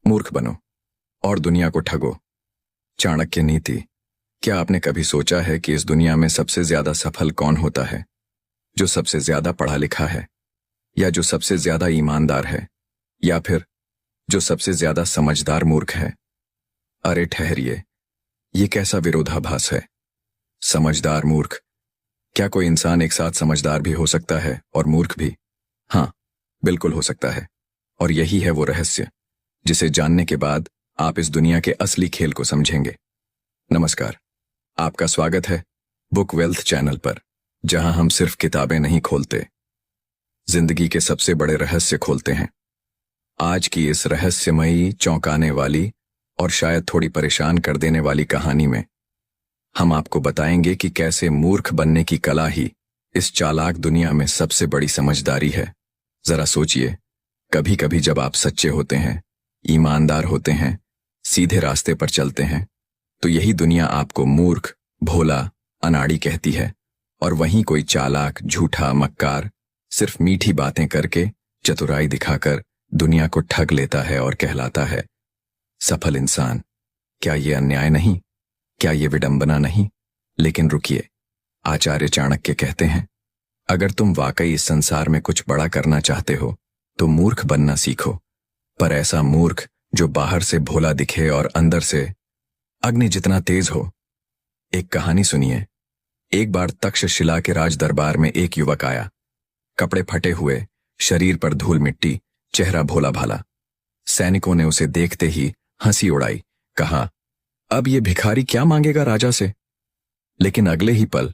मूर्ख बनो और दुनिया को ठगो। चाणक्य नीति। क्या आपने कभी सोचा है कि इस दुनिया में सबसे ज्यादा सफल कौन होता है? जो सबसे ज्यादा पढ़ा लिखा है, या जो सबसे ज्यादा ईमानदार है, या फिर जो सबसे ज्यादा समझदार मूर्ख है? अरे ठहरिए, ये कैसा विरोधाभास है? समझदार मूर्ख? क्या कोई इंसान एक साथ समझदार भी हो सकता है और मूर्ख भी? हाँ, बिल्कुल हो सकता है। और यही है वो रहस्य जिसे जानने के बाद आप इस दुनिया के असली खेल को समझेंगे। नमस्कार, आपका स्वागत है बुक वेल्थ चैनल पर, जहां हम सिर्फ किताबें नहीं खोलते, जिंदगी के सबसे बड़े रहस्य खोलते हैं। आज की इस रहस्यमयी, चौंकाने वाली और शायद थोड़ी परेशान कर देने वाली कहानी में हम आपको बताएंगे कि कैसे मूर्ख बनने की कला ही इस चालाक दुनिया में सबसे बड़ी समझदारी है। जरा सोचिए, कभी कभी जब आप सच्चे होते हैं, ईमानदार होते हैं, सीधे रास्ते पर चलते हैं, तो यही दुनिया आपको मूर्ख, भोला, अनाड़ी कहती है। और वहीं कोई चालाक, झूठा, मक्कार सिर्फ मीठी बातें करके, चतुराई दिखाकर दुनिया को ठग लेता है और कहलाता है सफल इंसान। क्या ये अन्याय नहीं? क्या ये विडंबना नहीं? लेकिन रुकिए, आचार्य चाणक्य कहते हैं, अगर तुम वाकई इस संसार में कुछ बड़ा करना चाहते हो तो मूर्ख बनना सीखो, पर ऐसा मूर्ख जो बाहर से भोला दिखे और अंदर से अग्नि जितना तेज हो। एक कहानी सुनिए। एक बार तक्षशिला के राज दरबार में एक युवक आया, कपड़े फटे हुए, शरीर पर धूल मिट्टी, चेहरा भोला भाला। सैनिकों ने उसे देखते ही हंसी उड़ाई, कहा, अब ये भिखारी क्या मांगेगा राजा से? लेकिन अगले ही पल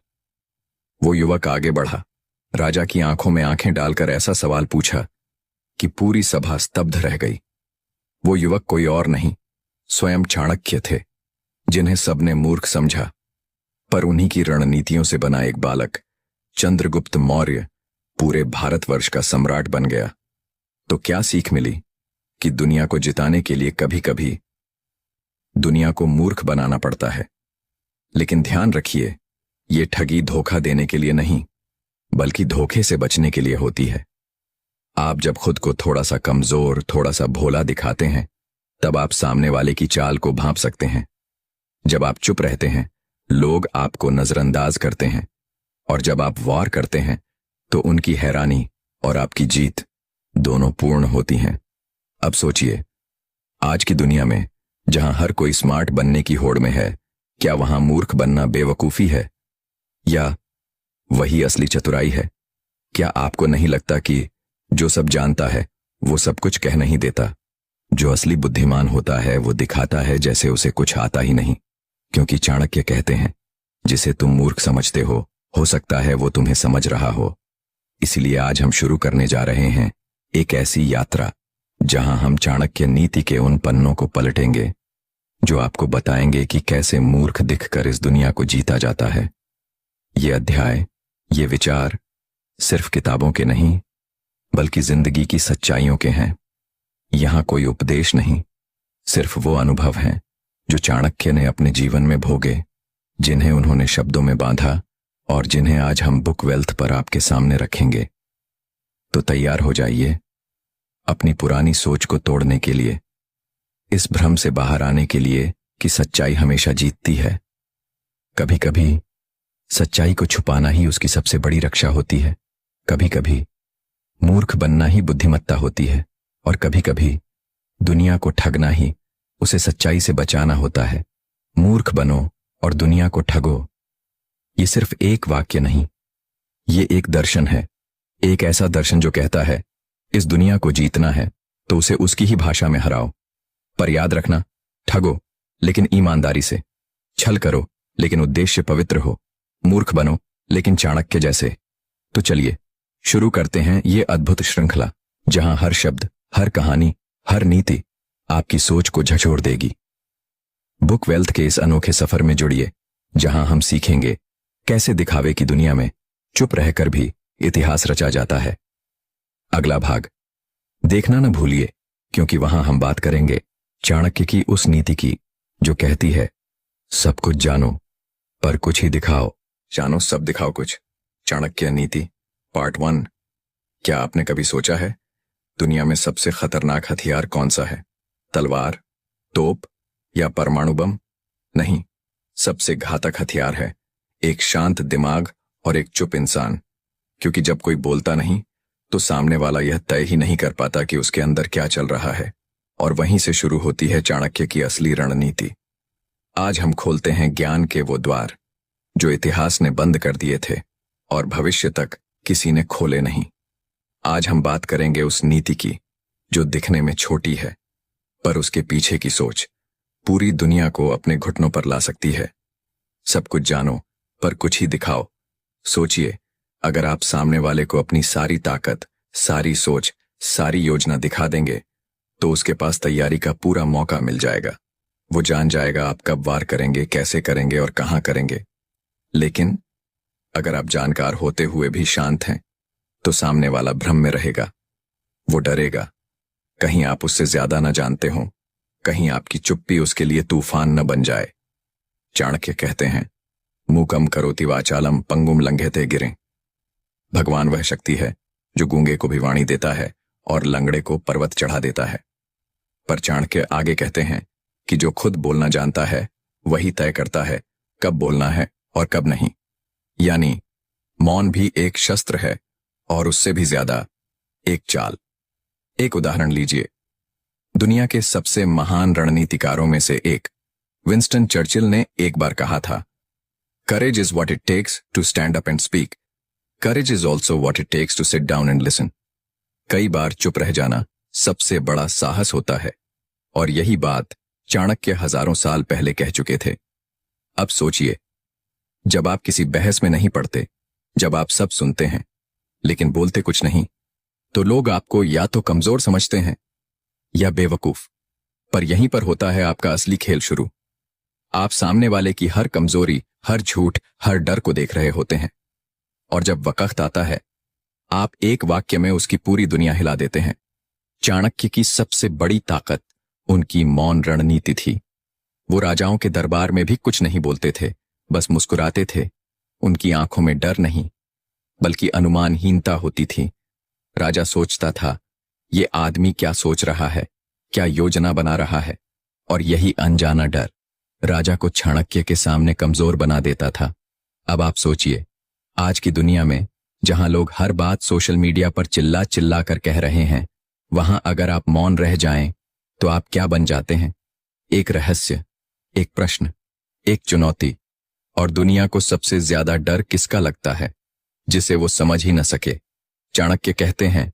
वो युवक आगे बढ़ा, राजा की आंखों में आंखें डालकर ऐसा सवाल पूछा कि पूरी सभा स्तब्ध रह गई। वो युवक कोई और नहीं, स्वयं चाणक्य थे, जिन्हें सबने मूर्ख समझा। पर उन्हीं की रणनीतियों से बना एक बालक, चंद्रगुप्त मौर्य, पूरे भारतवर्ष का सम्राट बन गया। तो क्या सीख मिली? कि दुनिया को जिताने के लिए कभी कभी दुनिया को मूर्ख बनाना पड़ता है। लेकिन ध्यान रखिए, ये ठगी धोखा देने के लिए नहीं, बल्कि धोखे से बचने के लिए होती है। आप जब खुद को थोड़ा सा कमजोर, थोड़ा सा भोला दिखाते हैं, तब आप सामने वाले की चाल को भांप सकते हैं। जब आप चुप रहते हैं, लोग आपको नजरअंदाज करते हैं, और जब आप वार करते हैं तो उनकी हैरानी और आपकी जीत दोनों पूर्ण होती हैं। अब सोचिए, आज की दुनिया में जहां हर कोई स्मार्ट बनने की होड़ में है, क्या वहां मूर्ख बनना बेवकूफी है, या वही असली चतुराई है? क्या आपको नहीं लगता कि जो सब जानता है वो सब कुछ कह नहीं देता? जो असली बुद्धिमान होता है वो दिखाता है जैसे उसे कुछ आता ही नहीं, क्योंकि चाणक्य कहते हैं, जिसे तुम मूर्ख समझते हो सकता है वो तुम्हें समझ रहा हो। इसलिए आज हम शुरू करने जा रहे हैं एक ऐसी यात्रा जहां हम चाणक्य नीति के उन पन्नों को पलटेंगे जो आपको बताएंगे कि कैसे मूर्ख दिखकर इस दुनिया को जीता जाता है। ये अध्याय, ये विचार सिर्फ किताबों के नहीं, बल्कि जिंदगी की सच्चाइयों के हैं। यहां कोई उपदेश नहीं, सिर्फ वो अनुभव हैं जो चाणक्य ने अपने जीवन में भोगे, जिन्हें उन्होंने शब्दों में बांधा और जिन्हें आज हम बुक वेल्थ पर आपके सामने रखेंगे। तो तैयार हो जाइए अपनी पुरानी सोच को तोड़ने के लिए, इस भ्रम से बाहर आने के लिए कि सच्चाई हमेशा जीतती है। कभी कभी सच्चाई को छुपाना ही उसकी सबसे बड़ी रक्षा होती है। कभी कभी मूर्ख बनना ही बुद्धिमत्ता होती है, और कभी कभी दुनिया को ठगना ही उसे सच्चाई से बचाना होता है। मूर्ख बनो और दुनिया को ठगो, ये सिर्फ एक वाक्य नहीं, ये एक दर्शन है। एक ऐसा दर्शन जो कहता है, इस दुनिया को जीतना है तो उसे उसकी ही भाषा में हराओ। पर याद रखना, ठगो लेकिन ईमानदारी से, छल करो लेकिन उद्देश्य पवित्र हो, मूर्ख बनो लेकिन चाणक्य जैसे। तो चलिए शुरू करते हैं ये अद्भुत श्रृंखला, जहां हर शब्द, हर कहानी, हर नीति आपकी सोच को झकझोर देगी। बुक वेल्थ के इस अनोखे सफर में जुड़िए, जहां हम सीखेंगे कैसे दिखावे की दुनिया में चुप रहकर भी इतिहास रचा जाता है। अगला भाग देखना न भूलिए, क्योंकि वहां हम बात करेंगे चाणक्य की उस नीति की जो कहती है, सब कुछ जानो पर कुछ ही दिखाओ। जानो सब दिखाओ कुछ। चाणक्य नीति पार्ट 1। क्या आपने कभी सोचा है दुनिया में सबसे खतरनाक हथियार कौन सा है? तलवार, तोप या परमाणु बम? नहीं, सबसे घातक हथियार है एक शांत दिमाग और एक चुप इंसान। क्योंकि जब कोई बोलता नहीं तो सामने वाला यह तय ही नहीं कर पाता कि उसके अंदर क्या चल रहा है, और वहीं से शुरू होती है चाणक्य की असली रणनीति। आज हम खोलते हैं ज्ञान के वो द्वार जो इतिहास ने बंद कर दिए थे और भविष्य तक किसी ने खोले नहीं। आज हम बात करेंगे उस नीति की जो दिखने में छोटी है, पर उसके पीछे की सोच पूरी दुनिया को अपने घुटनों पर ला सकती है। सब कुछ जानो पर कुछ ही दिखाओ। सोचिए, अगर आप सामने वाले को अपनी सारी ताकत, सारी सोच, सारी योजना दिखा देंगे तो उसके पास तैयारी का पूरा मौका मिल जाएगा। वो जान जाएगा आप कब वार करेंगे, कैसे करेंगे और कहां करेंगे। लेकिन अगर आप जानकार होते हुए भी शांत हैं तो सामने वाला भ्रम में रहेगा। वो डरेगा, कहीं आप उससे ज्यादा न जानते हो, कहीं आपकी चुप्पी उसके लिए तूफान न बन जाए। चाणक्य कहते हैं, मूकम करोति वाचालम पंगुम लंघयते गिरें। भगवान वह शक्ति है जो गूंगे को भी वाणी देता है और लंगड़े को पर्वत चढ़ा देता है। पर चाणक्य आगे कहते हैं कि जो खुद बोलना जानता है वही तय करता है कब बोलना है और कब नहीं। यानी मौन भी एक शस्त्र है और उससे भी ज्यादा एक चाल। एक उदाहरण लीजिए। दुनिया के सबसे महान रणनीतिकारों में से एक विंस्टन चर्चिल ने एक बार कहा था, courage is what it takes to stand up and speak, courage is also what it takes to sit down and listen. कई बार चुप रह जाना सबसे बड़ा साहस होता है, और यही बात चाणक्य हजारों साल पहले कह चुके थे। अब सोचिए, जब आप किसी बहस में नहीं पड़ते, जब आप सब सुनते हैं लेकिन बोलते कुछ नहीं, तो लोग आपको या तो कमजोर समझते हैं या बेवकूफ। पर यहीं पर होता है आपका असली खेल शुरू। आप सामने वाले की हर कमजोरी, हर झूठ, हर डर को देख रहे होते हैं, और जब वक्त आता है आप एक वाक्य में उसकी पूरी दुनिया हिला देते हैं। चाणक्य की सबसे बड़ी ताकत उनकी मौन रणनीति थी। वो राजाओं के दरबार में भी कुछ नहीं बोलते थे, बस मुस्कुराते थे। उनकी आंखों में डर नहीं बल्कि अनुमानहीनता होती थी। राजा सोचता था, ये आदमी क्या सोच रहा है, क्या योजना बना रहा है, और यही अनजाना डर राजा को चाणक्य के सामने कमजोर बना देता था। अब आप सोचिए, आज की दुनिया में जहां लोग हर बात सोशल मीडिया पर चिल्ला चिल्ला कर कह रहे हैं, वहां अगर आप मौन रह जाएं तो आप क्या बन जाते हैं? एक रहस्य, एक प्रश्न, एक चुनौती। और दुनिया को सबसे ज्यादा डर किसका लगता है? जिसे वो समझ ही न सके। चाणक्य कहते हैं,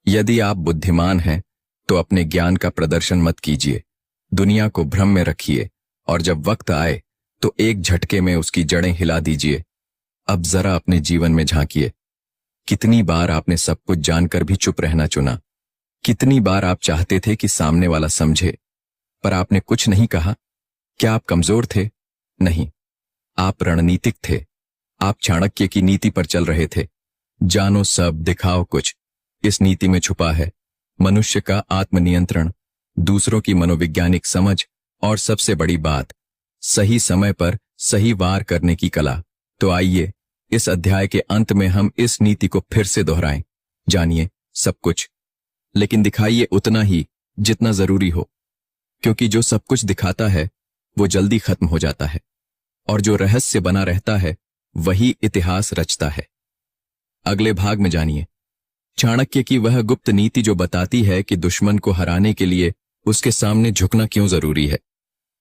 यदि आप बुद्धिमान हैं तो अपने ज्ञान का प्रदर्शन मत कीजिए, दुनिया को भ्रम में रखिए, और जब वक्त आए तो एक झटके में उसकी जड़ें हिला दीजिए। अब जरा अपने जीवन में झांकिए। कितनी बार आपने सब कुछ जानकर भी चुप रहना चुना? कितनी बार आप चाहते थे कि सामने वाला समझे, पर आपने कुछ नहीं कहा? क्या आप कमजोर थे? नहीं, आप रणनीतिक थे। आप चाणक्य की नीति पर चल रहे थे। जानो सब, दिखाओ कुछ। इस नीति में छुपा है मनुष्य का आत्मनियंत्रण, दूसरों की मनोवैज्ञानिक समझ, और सबसे बड़ी बात, सही समय पर सही वार करने की कला। तो आइए, इस अध्याय के अंत में हम इस नीति को फिर से दोहराएं। जानिए सब कुछ, लेकिन दिखाइए उतना ही जितना जरूरी हो, क्योंकि जो सब कुछ दिखाता है वो जल्दी खत्म हो जाता है, और जो रहस्य बना रहता है वही इतिहास रचता है। अगले भाग में जानिए चाणक्य की वह गुप्त नीति जो बताती है कि दुश्मन को हराने के लिए उसके सामने झुकना क्यों जरूरी है,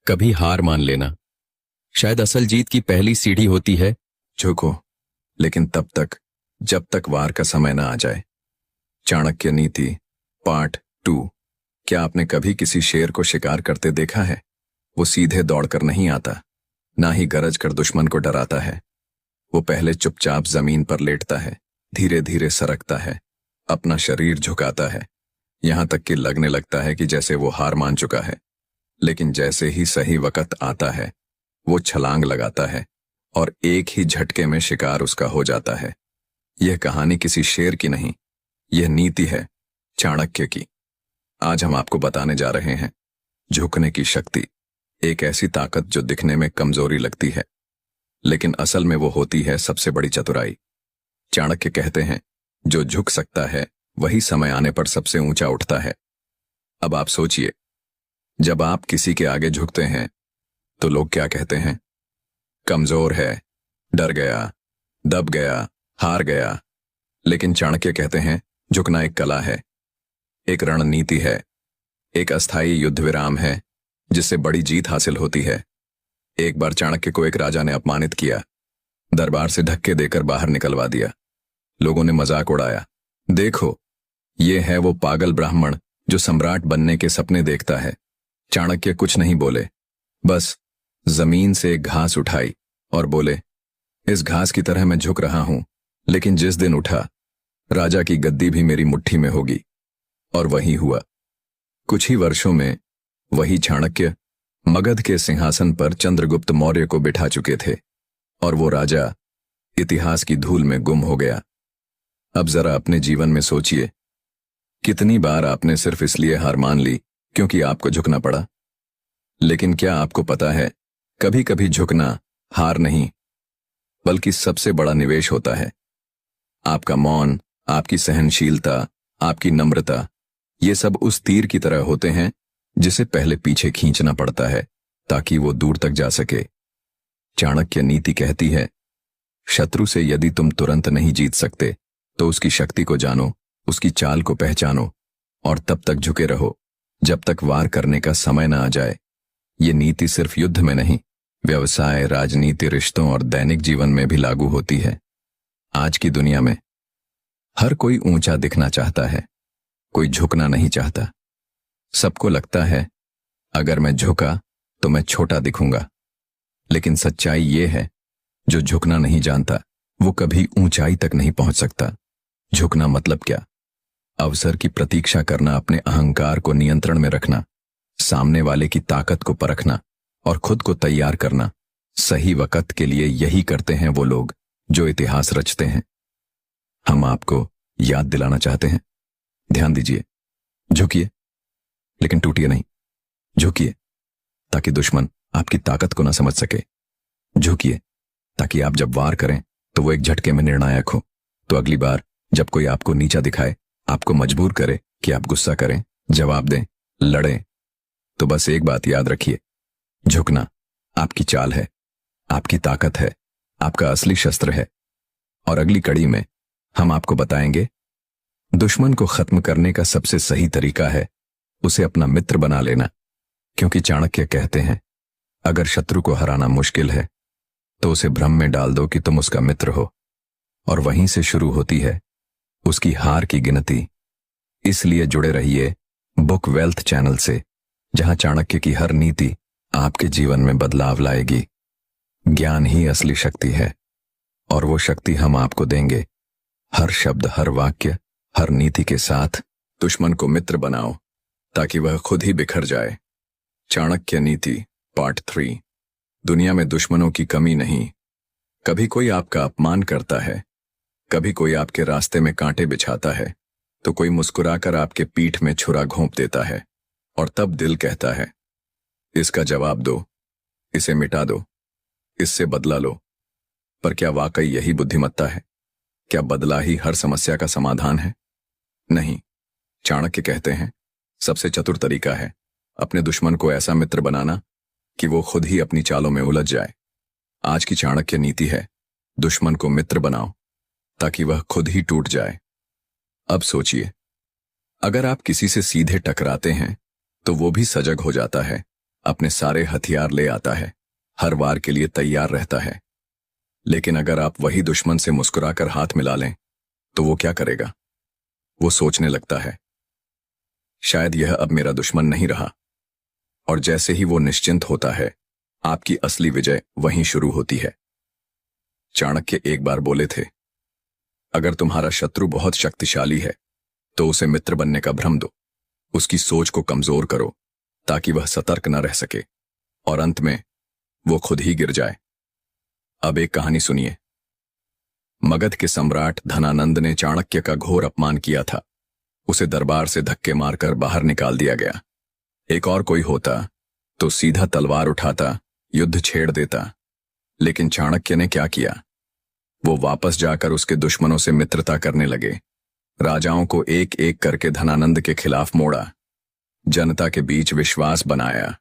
कभी हार मान लेना। शायद असल जीत की पहली सीढ़ी होती है झुको, लेकिन तब तक जब तक वार का समय ना आ जाए। चाणक्य नीति पार्ट 2। क्या आपने कभी किसी शेर को शिकार करते देखा है? वो सीधे दौड़कर नहीं आता, ना ही गरज कर दुश्मन को डराता है। वो पहले चुपचाप जमीन पर लेटता है, धीरे धीरे सरकता है, अपना शरीर झुकाता है, यहां तक कि लगने लगता है कि जैसे वो हार मान चुका है। लेकिन जैसे ही सही वक्त आता है वो छलांग लगाता है और एक ही झटके में शिकार उसका हो जाता है। यह कहानी किसी शेर की नहीं, यह नीति है चाणक्य की। आज हम आपको बताने जा रहे हैं झुकने की शक्ति, एक ऐसी ताकत जो दिखने में कमजोरी लगती है लेकिन असल में वो होती है सबसे बड़ी चतुराई। चाणक्य कहते हैं, जो झुक सकता है वही समय आने पर सबसे ऊंचा उठता है। अब आप सोचिए, जब आप किसी के आगे झुकते हैं तो लोग क्या कहते हैं? कमजोर है, डर गया, दब गया, हार गया। लेकिन चाणक्य कहते हैं झुकना एक कला है, एक रणनीति है, एक अस्थायी युद्ध विराम है जिससे बड़ी जीत हासिल होती है। एक बार चाणक्य को एक राजा ने अपमानित किया, दरबार से धक्के देकर बाहर निकलवा दिया। लोगों ने मजाक उड़ाया, देखो ये है वो पागल ब्राह्मण जो सम्राट बनने के सपने देखता है। चाणक्य कुछ नहीं बोले, बस जमीन से एक घास उठाई और बोले, इस घास की तरह मैं झुक रहा हूं, लेकिन जिस दिन उठा राजा की गद्दी भी मेरी मुट्ठी में होगी। और वही हुआ। कुछ ही वर्षों में वही चाणक्य मगध के सिंहासन पर चंद्रगुप्त मौर्य को बिठा चुके थे और वो राजा इतिहास की धूल में गुम हो गया। अब जरा अपने जीवन में सोचिए, कितनी बार आपने सिर्फ इसलिए हार मान ली क्योंकि आपको झुकना पड़ा। लेकिन क्या आपको पता है, कभी कभी झुकना हार नहीं बल्कि सबसे बड़ा निवेश होता है। आपका मौन, आपकी सहनशीलता, आपकी नम्रता, ये सब उस तीर की तरह होते हैं जिसे पहले पीछे खींचना पड़ता है ताकि वो दूर तक जा सके। चाणक्य नीति कहती है, शत्रु से यदि तुम तुरंत नहीं जीत सकते तो उसकी शक्ति को जानो, उसकी चाल को पहचानो और तब तक झुके रहो जब तक वार करने का समय न आ जाए। ये नीति सिर्फ युद्ध में नहीं, व्यवसाय, राजनीति, रिश्तों और दैनिक जीवन में भी लागू होती है। आज की दुनिया में हर कोई ऊंचा दिखना चाहता है, कोई झुकना नहीं चाहता। सबको लगता है अगर मैं झुका तो मैं छोटा दिखूंगा। लेकिन सच्चाई ये है, जो झुकना नहीं जानता वो कभी ऊंचाई तक नहीं पहुंच सकता। झुकना मतलब क्या? अवसर की प्रतीक्षा करना, अपने अहंकार को नियंत्रण में रखना, सामने वाले की ताकत को परखना और खुद को तैयार करना। सही वक्त के लिए यही करते हैं वो लोग जो इतिहास रचते हैं। हम आपको याद दिलाना चाहते हैं, ध्यान दीजिए, झुकिए लेकिन टूटिए नहीं। झुकिए ताकि दुश्मन आपकी ताकत को ना समझ सके। झुकिए ताकि आप जब वार करें तो वो एक झटके में निर्णायक हो। तो अगली बार जब कोई आपको नीचा दिखाए, आपको मजबूर करे कि आप गुस्सा करें, जवाब दें, लड़ें, तो बस एक बात याद रखिए, झुकना आपकी चाल है, आपकी ताकत है, आपका असली शस्त्र है। और अगली कड़ी में हम आपको बताएंगे दुश्मन को खत्म करने का सबसे सही तरीका है उसे अपना मित्र बना लेना। क्योंकि चाणक्य कहते हैं, अगर शत्रु को हराना मुश्किल है तो उसे भ्रम में डाल दो कि तुम उसका मित्र हो, और वहीं से शुरू होती है उसकी हार की गिनती। इसलिए जुड़े रहिए बुक वेल्थ चैनल से, जहां चाणक्य की हर नीति आपके जीवन में बदलाव लाएगी। ज्ञान ही असली शक्ति है और वो शक्ति हम आपको देंगे। हर शब्द, हर वाक्य, हर नीति के साथ दुश्मन को मित्र बनाओ ताकि वह खुद ही बिखर जाए। चाणक्य नीति पार्ट 3। दुनिया में दुश्मनों की कमी नहीं। कभी कोई आपका अपमान करता है, कभी कोई आपके रास्ते में कांटे बिछाता है, तो कोई मुस्कुराकर आपके पीठ में छुरा घोंप देता है और तब दिल कहता है, इसका जवाब दो, इसे मिटा दो, इससे बदला लो। पर क्या वाकई यही बुद्धिमत्ता है? क्या बदला ही हर समस्या का समाधान है? नहीं। चाणक्य कहते हैं, सबसे चतुर तरीका है अपने दुश्मन को ऐसा मित्र बनाना कि वो खुद ही अपनी चालों में उलझ जाए। आज की चाणक्य नीति है, दुश्मन को मित्र बनाओ ताकि वह खुद ही टूट जाए। अब सोचिए, अगर आप किसी से सीधे टकराते हैं तो वो भी सजग हो जाता है, अपने सारे हथियार ले आता है, हर वार के लिए तैयार रहता है। लेकिन अगर आप वही दुश्मन से मुस्कुराकर हाथ मिला लें तो वो क्या करेगा? वो सोचने लगता है, शायद यह अब मेरा दुश्मन नहीं रहा। और जैसे ही वो निश्चिंत होता है, आपकी असली विजय वहीं शुरू होती है। चाणक्य एक बार बोले थे, अगर तुम्हारा शत्रु बहुत शक्तिशाली है तो उसे मित्र बनने का भ्रम दो, उसकी सोच को कमजोर करो ताकि वह सतर्क न रह सके और अंत में वो खुद ही गिर जाए। अब एक कहानी सुनिए। मगध के सम्राट धनानंद ने चाणक्य का घोर अपमान किया था। उसे दरबार से धक्के मारकर बाहर निकाल दिया गया। एक और कोई होता तो सीधा तलवार उठाता, युद्ध छेड़ देता। लेकिन चाणक्य ने क्या किया? वो वापस जाकर उसके दुश्मनों से मित्रता करने लगे। राजाओं को एक एक करके धनानंद के खिलाफ मोड़ा। जनता के बीच विश्वास बनाया,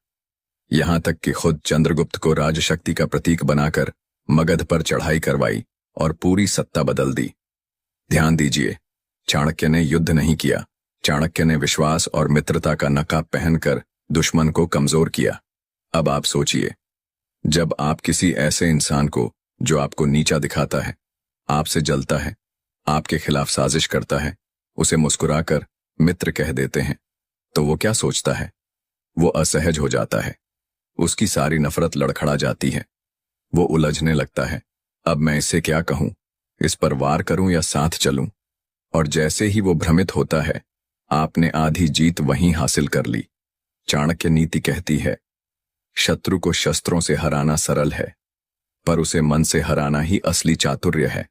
यहां तक कि खुद चंद्रगुप्त को राजशक्ति का प्रतीक बनाकर मगध पर चढ़ाई करवाई और पूरी सत्ता बदल दी। ध्यान दीजिए, चाणक्य ने युद्ध नहीं किया, चाणक्य ने विश्वास और मित्रता का नकाब पहनकर दुश्मन को कमजोर किया। अब आप सोचिए, जब आप किसी ऐसे इंसान को जो आपको नीचा दिखाता है, आपसे जलता है, आपके खिलाफ साजिश करता है, उसे मुस्कुराकर मित्र कह देते हैं, तो वो क्या सोचता है? वो असहज हो जाता है, उसकी सारी नफरत लड़खड़ा जाती है, वो उलझने लगता है, अब मैं इसे क्या कहूं, इस पर वार करूं या साथ चलूं? और जैसे ही वो भ्रमित होता है, आपने आधी जीत वहीं हासिल कर ली। चाणक्य नीति कहती है, शत्रु को शस्त्रों से हराना सरल है, पर उसे मन से हराना ही असली चातुर्य है।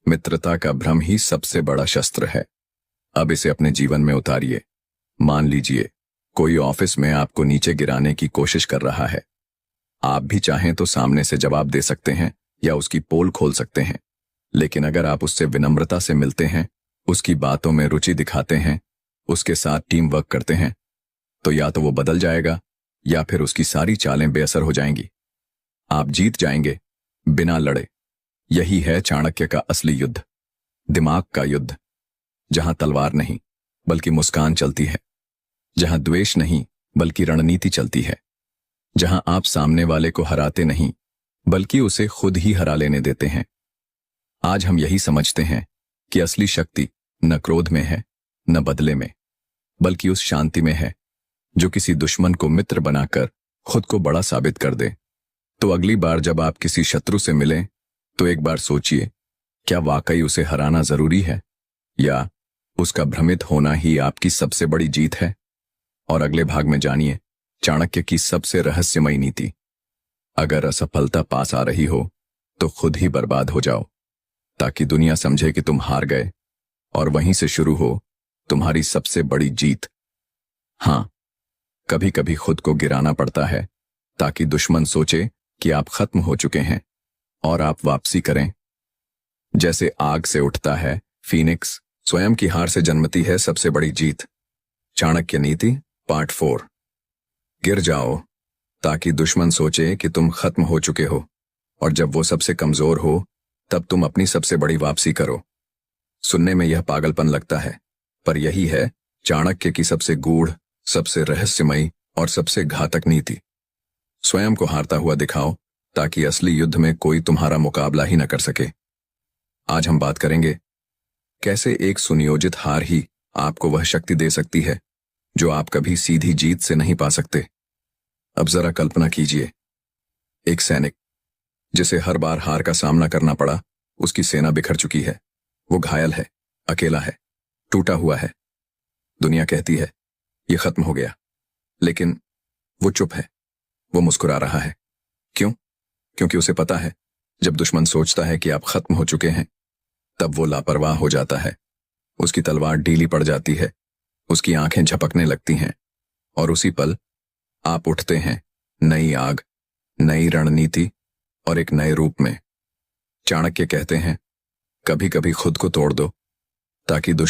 मित्रता का भ्रम ही सबसे बड़ा शस्त्र है। अब इसे अपने जीवन में उतारिए। मान लीजिए कोई ऑफिस में आपको नीचे गिराने की कोशिश कर रहा है। आप भी चाहें तो सामने से जवाब दे सकते हैं या उसकी पोल खोल सकते हैं, लेकिन अगर आप उससे विनम्रता से मिलते हैं, उसकी बातों में रुचि दिखाते हैं, उसके साथ टीम वर्क करते हैं, तो या तो वो बदल जाएगा या फिर उसकी सारी चालें बेअसर हो जाएंगी। आप जीत जाएंगे बिना लड़े। यही है चाणक्य का असली युद्ध, दिमाग का युद्ध, जहां तलवार नहीं बल्कि मुस्कान चलती है, जहां द्वेष नहीं बल्कि रणनीति चलती है, जहां आप सामने वाले को हराते नहीं बल्कि उसे खुद ही हरा लेने देते हैं। आज हम यही समझते हैं कि असली शक्ति न क्रोध में है, न बदले में, बल्कि उस शांति में है जो किसी दुश्मन को मित्र बनाकर खुद को बड़ा साबित कर दे। तो अगली बार जब आप किसी शत्रु से मिलें, तो एक बार सोचिए, क्या वाकई उसे हराना जरूरी है या उसका भ्रमित होना ही आपकी सबसे बड़ी जीत है? और अगले भाग में जानिए चाणक्य की सबसे रहस्यमयी नीति। अगर असफलता पास आ रही हो तो खुद ही बर्बाद हो जाओ, ताकि दुनिया समझे कि तुम हार गए, और वहीं से शुरू हो तुम्हारी सबसे बड़ी जीत। हां, कभी कभी खुद को गिराना पड़ता है ताकि दुश्मन सोचे कि आप खत्म हो चुके हैं और आप वापसी करें। जैसे आग से उठता है फीनिक्स, स्वयं की हार से जन्मती है सबसे बड़ी जीत। चाणक्य नीति पार्ट 4। गिर जाओ ताकि दुश्मन सोचे कि तुम खत्म हो चुके हो, और जब वो सबसे कमजोर हो तब तुम अपनी सबसे बड़ी वापसी करो। सुनने में यह पागलपन लगता है, पर यही है चाणक्य की सबसे गूढ़, सबसे रहस्यमयी और सबसे घातक नीति। स्वयं को हारता हुआ दिखाओ ताकि असली युद्ध में कोई तुम्हारा मुकाबला ही न कर सके। आज हम बात करेंगे कैसे एक सुनियोजित हार ही आपको वह शक्ति दे सकती है जो आप कभी सीधी जीत से नहीं पा सकते। अब जरा कल्पना कीजिए, एक सैनिक जिसे हर बार हार का सामना करना पड़ा, उसकी सेना बिखर चुकी है, वो घायल है, अकेला है, टूटा हुआ है। दुनिया कहती है ये खत्म हो गया, लेकिन वो चुप है, वो मुस्कुरा रहा है। क्यों? क्योंकि उसे पता है जब दुश्मन सोचता है कि आप खत्म हो चुके हैं, तब वो लापरवाह हो जाता है, उसकी तलवार ढीली पड़ जाती है, उसकी आंखें झपकने लगती हैं, और उसी पल आप उठते हैं नई आग, नई रणनीति और एक नए रूप में। चाणक्य कहते हैं, कभी कभी खुद को तोड़ दो ताकि दुश्मन